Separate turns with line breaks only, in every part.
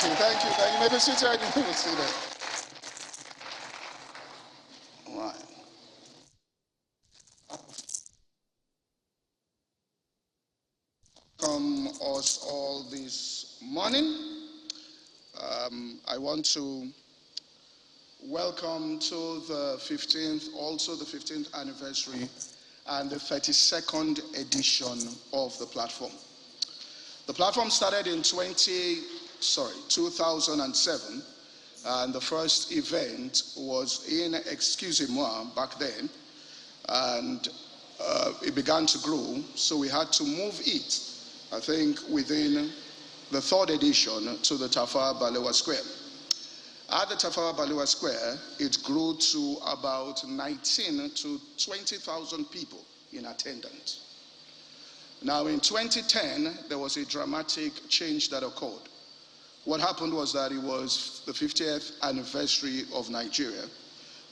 Thank you. Thank you. Maybe seated. You may be seated. All right. Welcome us all this morning. I want to welcome to the 15th, also the 15th anniversary and the 32nd edition of the platform. The platform started in 2007, and the first event was in Excusez-moi back then, and it began to grow, so we had to move it, I think, within the third edition to the Tafawa Balewa Square. At the Tafawa Balewa Square, it grew to about 19 to 20,000 people in attendance. Now in 2010, there was a dramatic change that occurred. What happened was that it was the 50th anniversary of Nigeria,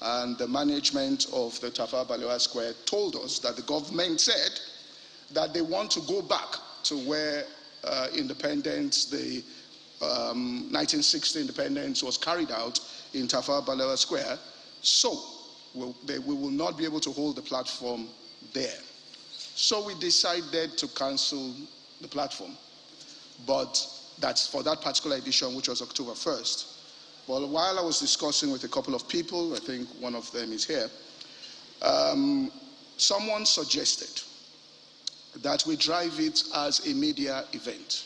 and the management of the Tafawa Balewa Square told us that the government said that they want to go back to where independence, the 1960 independence was carried out in Tafawa Balewa Square, so we will not be able to hold the platform there. So we decided to cancel the platform, but that's for that particular edition, which was October 1st. Well, while I was discussing with a couple of people, I think one of them is here, someone suggested that we drive it as a media event.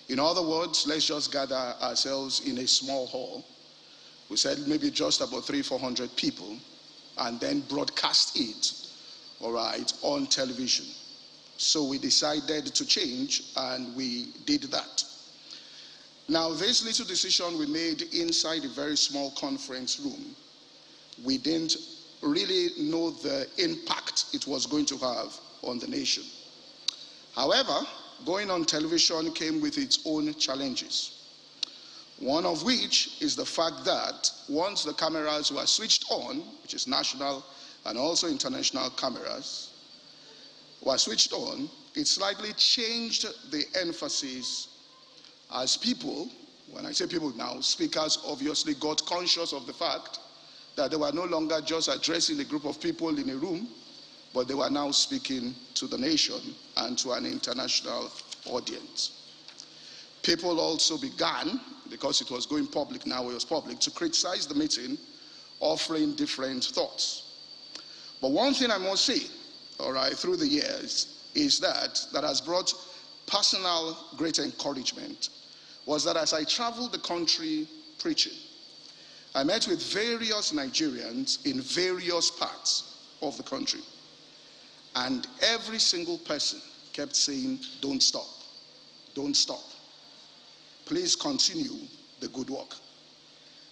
In other words, let's just gather ourselves in a small hall. We said maybe just about 300-400 people, and then broadcast it, all right, on television. So we decided to change, and we did that. Now, this little decision we made inside a very small conference room, we didn't really know the impact it was going to have on the nation. However, going on television came with its own challenges. One of which is the fact that once the cameras were switched on, which is national and also international cameras, were switched on, it slightly changed the emphasis as people, when I say people now, speakers obviously got conscious of the fact that they were no longer just addressing a group of people in a room, but they were now speaking to the nation and to an international audience. People also began, because it was going public now, it was public, to criticize the meeting, offering different thoughts. But one thing I must say, all right, through the years, is that has brought personal great encouragement, was that as I traveled the country preaching, I met with various Nigerians in various parts of the country. And every single person kept saying, don't stop, don't stop. Please continue the good work.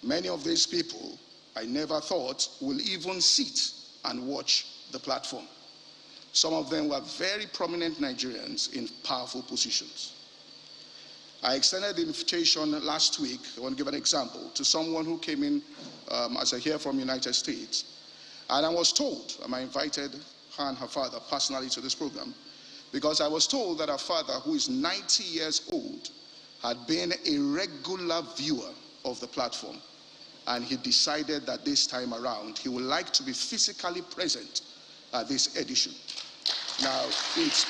Many of these people I never thought will even sit and watch the platform. Some of them were very prominent Nigerians in powerful positions. I extended the invitation last week, I want to give an example, to someone who came in as I hear from United States. And I was told, I invited her and her father personally to this program, because I was told that her father, who is 90 years old, had been a regular viewer of the platform. And he decided that this time around, he would like to be physically present at this edition. Now, it's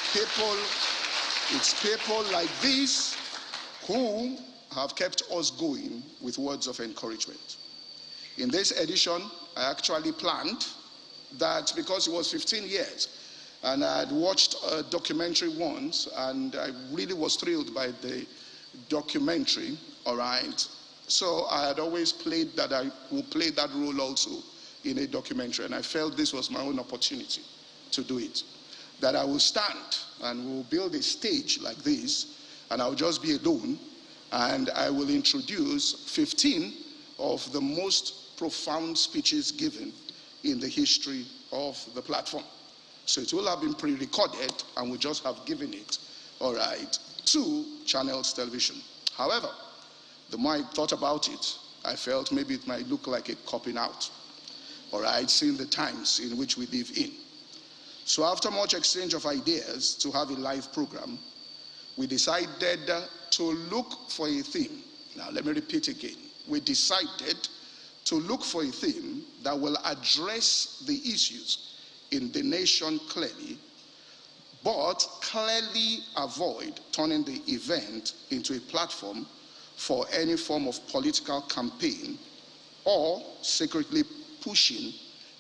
people like this who have kept us going with words of encouragement. In this edition, I actually planned that, because it was 15 years, and I had watched a documentary once, and I really was thrilled by the documentary, all right? So I had always played that, I would play that role also in a documentary, and I felt this was my own opportunity to do it. That I will stand and we'll build a stage like this, and I'll just be alone, and I will introduce 15 of the most profound speeches given in the history of the platform. So it will have been pre-recorded, and we just have given it, all right, to Channels Television. However, the more I thought about it, I felt maybe it might look like a copping out, all right, seeing the times in which we live in. So after much exchange of ideas to have a live program, we decided to look for a theme Now, let me repeat again. We decided to look for a theme that will address the issues in the nation clearly, but clearly avoid turning the event into a platform for any form of political campaign or secretly pushing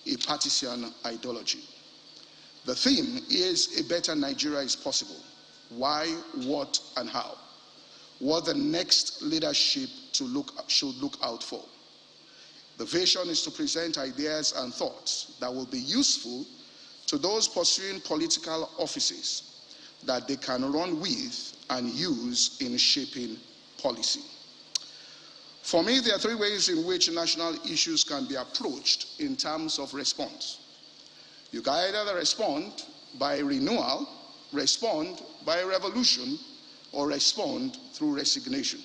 a partisan ideology. The theme is a better Nigeria is possible. Why, what, and how. What the next leadership should look out for. The vision is to present ideas and thoughts that will be useful to those pursuing political offices that they can run with and use in shaping policy. For me, there are three ways in which national issues can be approached in terms of response. You can either respond by renewal, respond by revolution, or respond through resignation.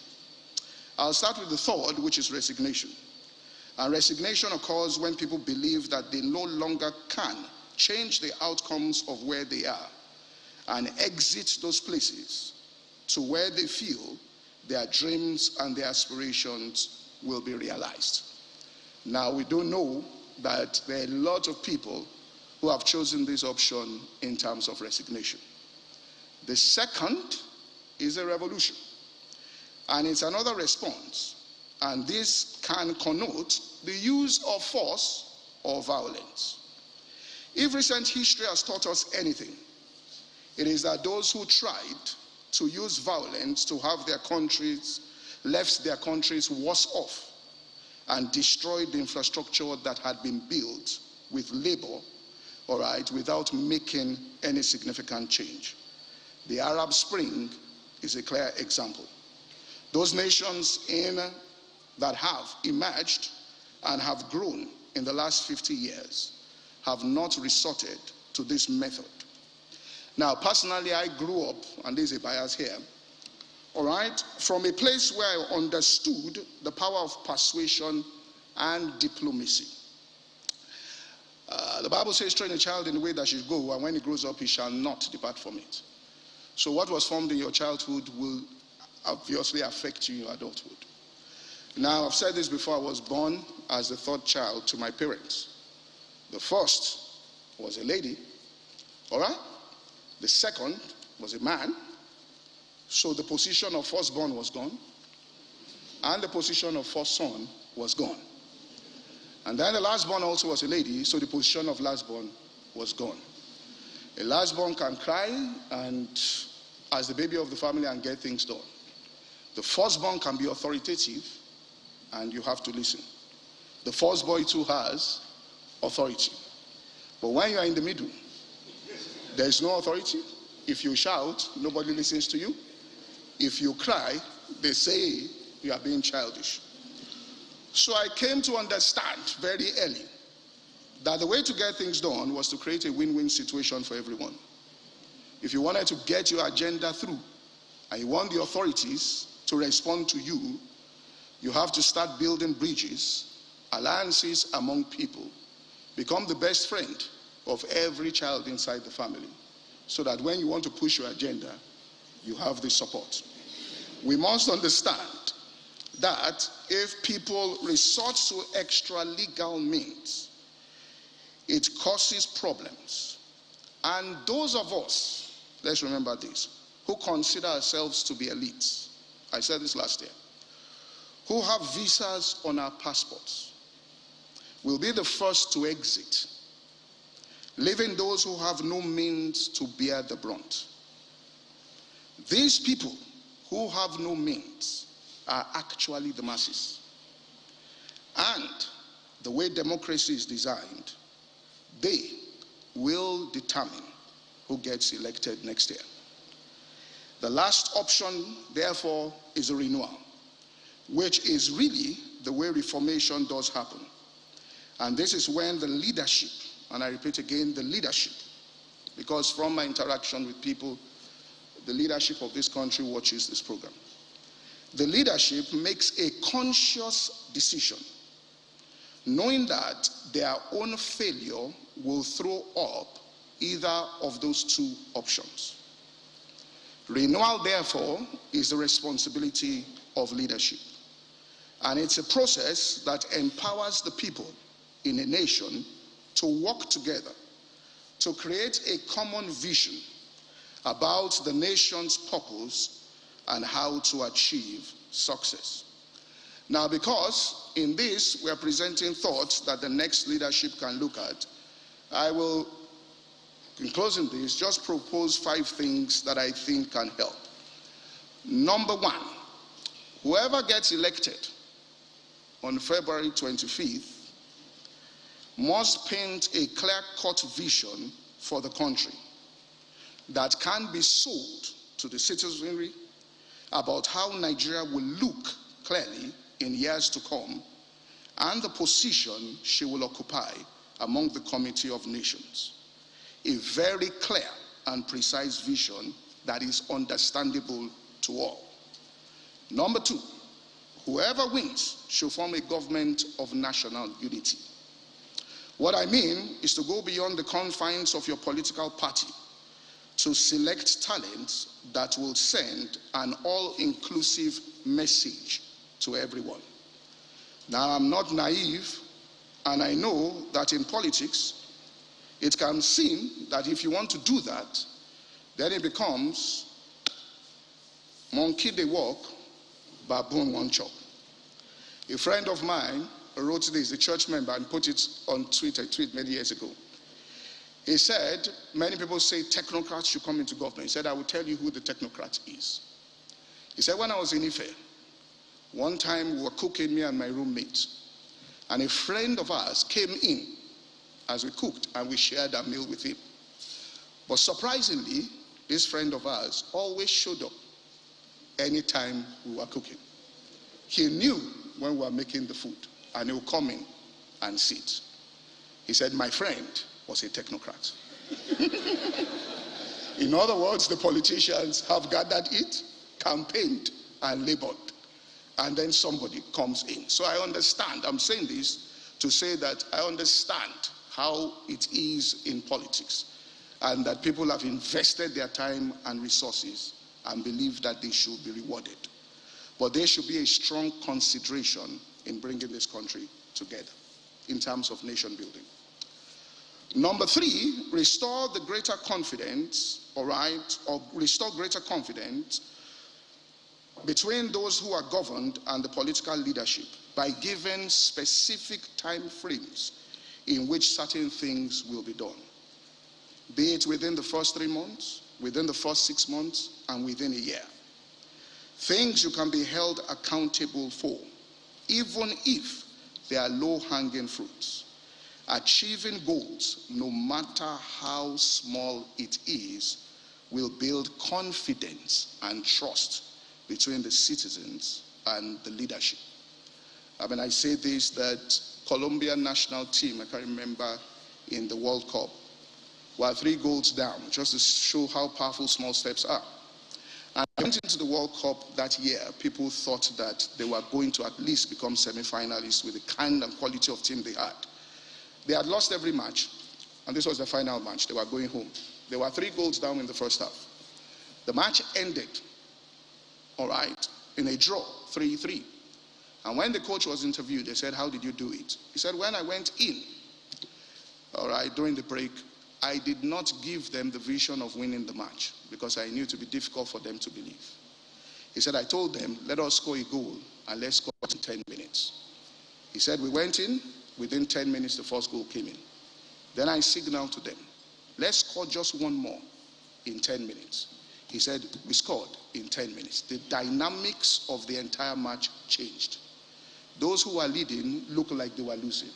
I'll start with the third, which is resignation. And resignation occurs when people believe that they no longer can change the outcomes of where they are and exit those places to where they feel their dreams and their aspirations will be realized. Now, we do know that there are a lot of people who have chosen this option in terms of resignation. The second is a revolution, and it's another response, and this can connote the use of force or violence. If recent history has taught us anything, it is that those who tried to use violence to have their countries, left their countries worse off and destroyed the infrastructure that had been built with labor, all right, without making any significant change. The Arab Spring is a clear example. Those nations that have emerged and have grown in the last 50 years have not resorted to this method. Now, personally, I grew up, and there's a bias here, all right, from a place where I understood the power of persuasion and diplomacy. The Bible says, train a child in the way that she should go, and when he grows up, he shall not depart from it. So what was formed in your childhood will obviously affect you in your adulthood. Now, I've said this before. I was born as the third child to my parents. The first was a lady, all right? The second was a man. So the position of firstborn was gone, and the position of first son was gone. And then the lastborn also was a lady, so the position of lastborn was gone. A lastborn can cry and as the baby of the family and get things done. The firstborn can be authoritative and you have to listen. The first boy too has authority. But when you are in the middle, there is no authority. If you shout, nobody listens to you. If you cry, they say you are being childish. So I came to understand very early that the way to get things done was to create a win-win situation for everyone. If you wanted to get your agenda through and you want the authorities to respond to you, you have to start building bridges, alliances among people, become the best friend of every child inside the family, so that when you want to push your agenda, you have the support. We must understand that if people resort to extra legal means, it causes problems. And those of us, let's remember this, who consider ourselves to be elites, I said this last year, who have visas on our passports, will be the first to exit, leaving those who have no means to bear the brunt. These people who have no means are actually the masses. And the way democracy is designed, they will determine who gets elected next year. The last option, therefore, is a renewal, which is really the way reformation does happen. And this is when the leadership, and I repeat again, the leadership, because from my interaction with people, the leadership of this country watches this program. The leadership makes a conscious decision, knowing that their own failure will throw up either of those two options. Renewal, therefore, is the responsibility of leadership. And it's a process that empowers the people in a nation to work together to create a common vision about the nation's purpose and how to achieve success. Now, because in this we are presenting thoughts that the next leadership can look at, I will, in closing this, just propose 5 things that I think can help. Number 1, whoever gets elected on February 25th must paint a clear-cut vision for the country that can be sold to the citizenry about how Nigeria will look clearly in years to come and the position she will occupy among the Committee of Nations. A very clear and precise vision that is understandable to all. Number 2, whoever wins should form a government of national unity. What I mean is to go beyond the confines of your political party to select talents that will send an all-inclusive message to everyone. Now, I'm not naive, and I know that in politics, it can seem that if you want to do that, then it becomes monkey they walk, baboon one chop. A friend of mine wrote this, a church member, and put it on Twitter, a tweet many years ago. He said, many people say technocrats should come into government. He said, I will tell you who the technocrat is. He said, when I was in Ife, one time we were cooking, me and my roommate, and a friend of ours came in as we cooked, and we shared a meal with him. But surprisingly, this friend of ours always showed up anytime we were cooking. He knew when we were making the food, and he would come in and sit. He said, my friend was a technocrat. In other words, the politicians have gathered it, campaigned, and labored. And then somebody comes in. So I understand. I'm saying this to say that I understand how it is in politics, and that people have invested their time and resources and believe that they should be rewarded. But there should be a strong consideration in bringing this country together in terms of nation building. Number 3, restore the greater confidence, or restore greater confidence between those who are governed and the political leadership by giving specific time frames in which certain things will be done, be it within the first 3 months, within the first 6 months, and within a year. Things you can be held accountable for, even if they are low-hanging fruits. Achieving goals, no matter how small it is, will build confidence and trust between the citizens and the leadership. I mean, I say this, that Colombian national team, I can remember in the World Cup, were 3 goals down, just to show how powerful small steps are. And went into the World Cup that year, people thought that they were going to at least become semi-finalists with the kind and quality of team they had. They had lost every match, and this was the final match. They were going home. They were 3 goals down in the first half. The match ended, all right, in a draw, 3-3. And when the coach was interviewed, they said, how did you do it? He said, when I went in, all right, during the break, I did not give them the vision of winning the match because I knew it would be difficult for them to believe. He said, I told them, let us score a goal and let's score it in 10 minutes. He said, we went in, within 10 minutes, the first goal came in. Then I signaled to them, let's score just one more in 10 minutes. He said, we scored in 10 minutes. The dynamics of the entire match changed. Those who were leading looked like they were losing,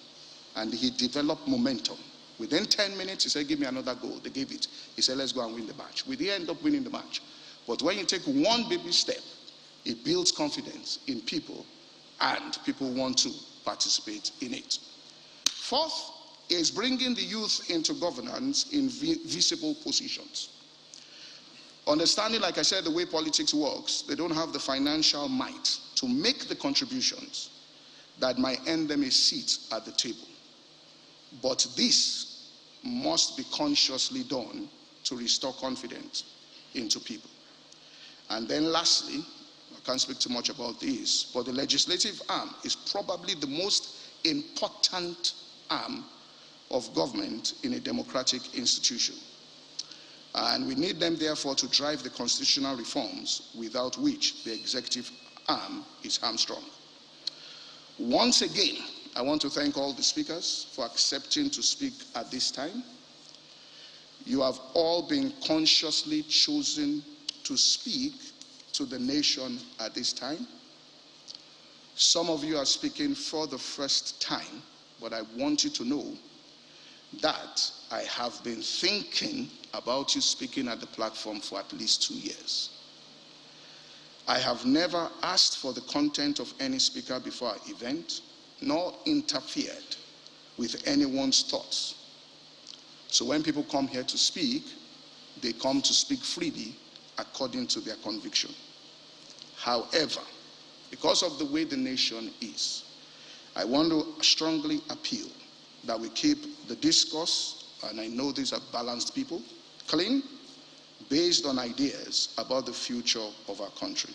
and he developed momentum. Within 10 minutes, he said, give me another goal. They gave it. He said, let's go and win the match. We didn't end up winning the match. But when you take one baby step, it builds confidence in people, and people want to participate in it. 4th is bringing the youth into governance in visible positions. Understanding, like I said, the way politics works, they don't have the financial might to make the contributions that might earn them a seat at the table. But this must be consciously done to restore confidence into people. And then lastly, can't speak too much about this, but the legislative arm is probably the most important arm of government in a democratic institution. And we need them, therefore, to drive the constitutional reforms without which the executive arm is hamstrung. Once again, I want to thank all the speakers for accepting to speak at this time. You have all been consciously chosen to speak to the nation at this time. Some of you are speaking for the first time, but I want you to know that I have been thinking about you speaking at the platform for at least 2 years. I have never asked for the content of any speaker before our event, nor interfered with anyone's thoughts. So when people come here to speak, they come to speak freely according to their conviction. However, because of the way the nation is, I want to strongly appeal that we keep the discourse, and I know these are balanced people, clean, based on ideas about the future of our country.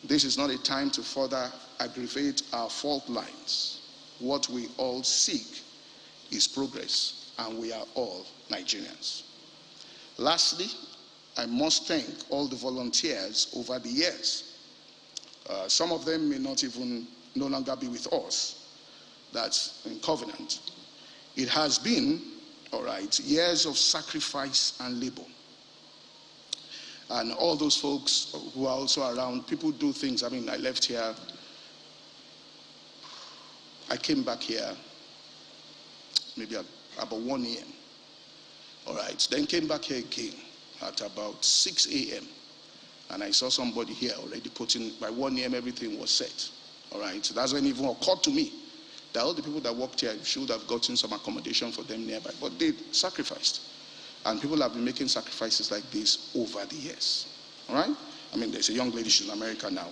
This is not a time to further aggravate our fault lines. What we all seek is progress, and we are all Nigerians. Lastly, I must thank all the volunteers over the years. Some of them may not even no longer be with us. That's in covenant. It has been, all right, years of sacrifice and labor. And all those folks who are also around, people do things. I mean, I left here, I came back here maybe about 1 a.m. All right, then came back here again at about 6 a.m. And I saw somebody here already putting, by 1 a.m. everything was set. All right, so that's when it even occurred to me that all the people that worked here should have gotten some accommodation for them nearby, but they sacrificed. And people have been making sacrifices like this over the years. All right? I mean, there's a young lady, she's in America now.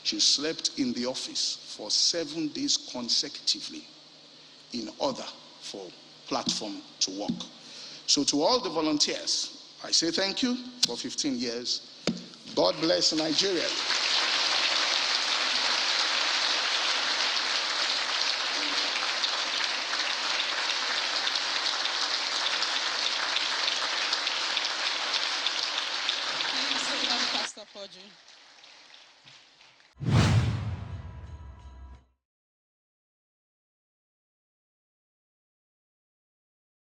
She slept in the office for 7 days consecutively in order for platform to work. So to all the volunteers, I say thank you for 15 years. God bless Nigeria.
Thank you so much, Pastor Podri.